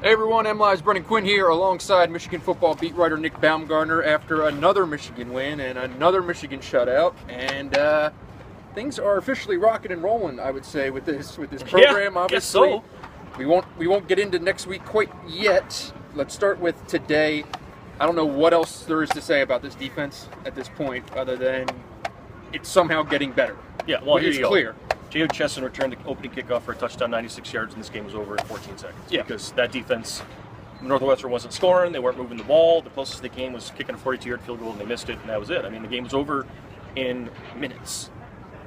Hey everyone, MLive's Quinn here alongside Michigan football beat writer Nick Baumgardner after another Michigan win and another Michigan shutout. And things are officially rocking and rolling, I would say, with this program. Yeah, Obviously, so. we won't get into next week quite yet. Let's start with today. I don't know what else there is to say about this defense at this point, other than it's somehow getting better. Yeah, well, here it's you go. Clear. J.O. Chesson returned the opening kickoff for a touchdown, 96 yards, and this game was over in 14 seconds. Yeah. Because that defense, Northwestern wasn't scoring, they weren't moving the ball. The closest they came was kicking a 42-yard field goal, and they missed it, and that was it. I mean, the game was over in minutes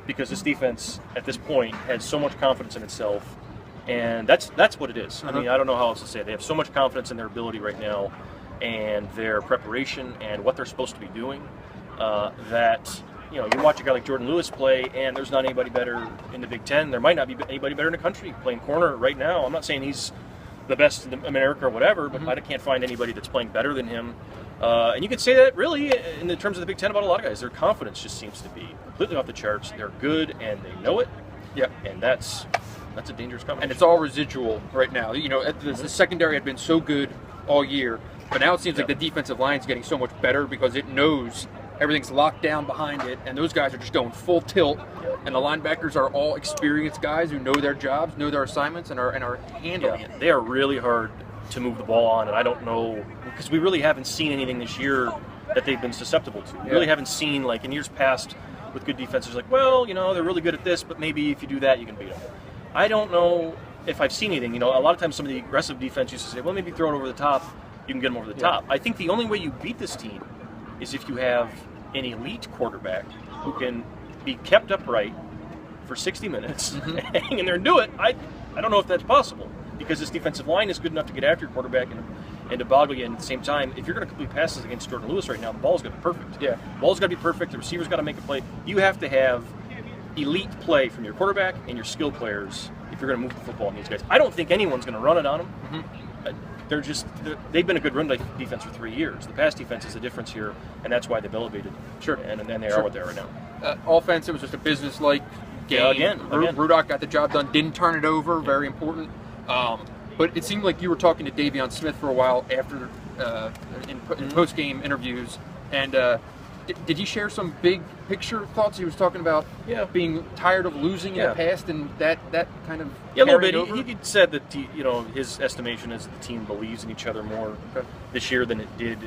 because this defense, at this point, has so much confidence in itself, and that's what it is. I mean, I don't know how else to say it. They have so much confidence in their ability right now and their preparation and what they're supposed to be doing that... You know, you watch a guy like Jordan Lewis play, and there's not anybody better in the Big Ten. There might not be anybody better in the country playing corner right now. I'm not saying he's the best in America or whatever, but I can't find anybody that's playing better than him. And you could say that really in the terms of the Big Ten about a lot of guys. Their confidence just seems to be completely off the charts. They're good, and they know it. Yeah, and that's a dangerous combination. And it's all residual right now. You know, the secondary had been so good all year, but now it seems like the defensive line is getting so much better because it knows everything's locked down behind it, and those guys are just going full tilt. And the linebackers are all experienced guys who know their jobs, know their assignments, and are handling it. They are really hard to move the ball on, and I don't know, because we really haven't seen anything this year that they've been susceptible to. We really haven't seen, like in years past with good defenses, like, well, you know, they're really good at this, but maybe if you do that, you can beat them. I don't know if I've seen anything. You know, a lot of times some of the aggressive defense used to say, well, maybe throw it over the top, you can get them over the top. I think the only way you beat this team is if you have an elite quarterback who can be kept upright for 60 minutes and hang in there and do it. I don't know if that's possible because this defensive line is good enough to get after your quarterback and to boggle you. And at the same time, if you're going to complete passes against Jordan Lewis right now, the ball's got to be perfect. Yeah, the ball's got to be perfect. The receiver's got to make a play. You have to have elite play from your quarterback and your skill players if you're going to move the football on these guys. I don't think anyone's going to run it on them. They've been a good run defense for 3 years. The pass defense is the difference here, and that's why they've elevated. Sure. And then they are what they are right now. Offense, it was just a business-like game. Yeah, again. Rudock got the job done, didn't turn it over, very important. But it seemed like you were talking to Davion Smith for a while after in post-game interviews, and did he share some big picture thoughts? He was talking about being tired of losing in the past, and that kind of a little bit. Over. He said that his estimation is that the team believes in each other more this year than it did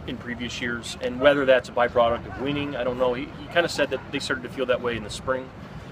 in previous years, and whether that's a byproduct of winning, I don't know. He kind of said that they started to feel that way in the spring,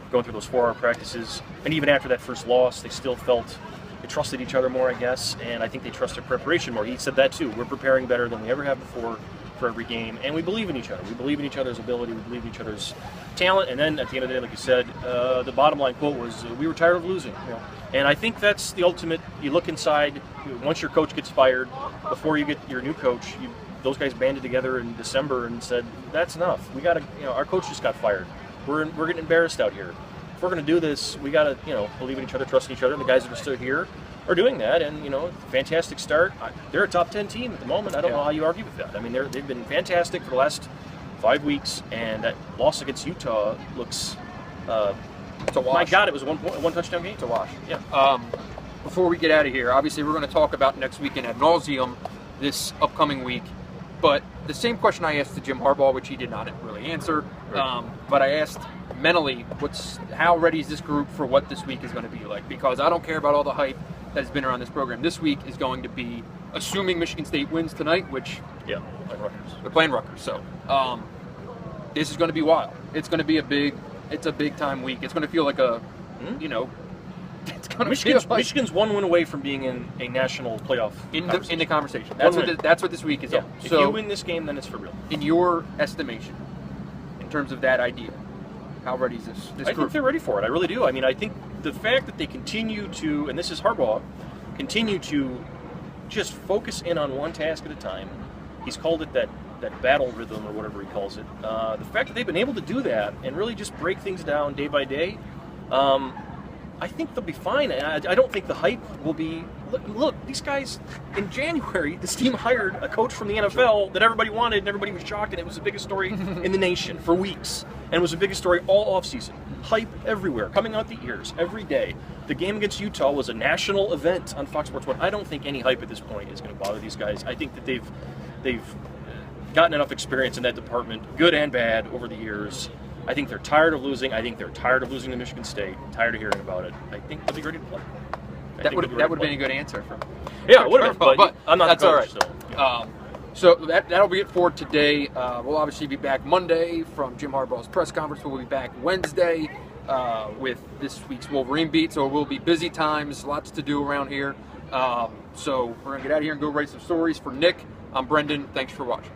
going through those 4-hour practices, and even after that first loss, they still felt they trusted each other more, I guess, and I think they trusted preparation more. He said that too. We're preparing better than we ever have before for every game, and we believe in each other. We believe in each other's ability. We believe in each other's talent. And then at the end of the day, like you said, the bottom line quote was, "We were tired of losing." You know? And I think that's the ultimate. You look inside. Once your coach gets fired, before you get your new coach, those guys banded together in December and said, "That's enough. We got to. Our coach just got fired. We're getting embarrassed out here. If we're going to do this, we got to believe in each other, trust in each other." And the guys that are still here are doing that, and fantastic start. They're a top 10 team at the moment. I don't know how you argue with that. I mean, they've been fantastic for the last 5 weeks, and that loss against Utah looks. It's a wash. My God, it was a one touchdown game. It's a wash. Yeah. Before we get out of here, obviously we're going to talk about next weekend ad nauseum this upcoming week. But the same question I asked to Jim Harbaugh, which he did not really answer, but I asked mentally, how ready is this group for what this week is going to be like? Because I don't care about all the hype that has been around this program. This week is going to be, assuming Michigan State wins tonight, which they're playing Rutgers. So this is going to be wild. It's going to be a big time week. It's going to feel like it's going to feel like Michigan's one win away from being in a national playoff in the conversation. That's what this week is on. If you win this game, then it's for real. In your estimation, in terms of that idea, how ready is this group? I think they're ready for it. I really do. I mean, I think the fact that they continue to, and this is Harbaugh, continue to just focus in on one task at a time. He's called it that battle rhythm or whatever he calls it. The fact that they've been able to do that and really just break things down day by day, I think they'll be fine. I don't think the hype will be look, these guys, in January, this team hired a coach from the NFL that everybody wanted and everybody was shocked, and it was the biggest story in the nation for weeks. And it was the biggest story all offseason. Hype everywhere, coming out the ears, every day. The game against Utah was a national event on Fox Sports 1. I don't think any hype at this point is going to bother these guys. I think that they've gotten enough experience in that department, good and bad, over the years. I think they're tired of losing. I think they're tired of losing to Michigan State. Tired of hearing about it. I think they'll be ready to play. That would have been a good answer. Yeah, it would have been, but I'm not that's the coach, all right. So that'll be it for today. We'll obviously be back Monday from Jim Harbaugh's press conference. We'll be back Wednesday with this week's Wolverine beat. So it will be busy times, lots to do around here. So we're going to get out of here and go write some stories. For Nick, I'm Brendan. Thanks for watching.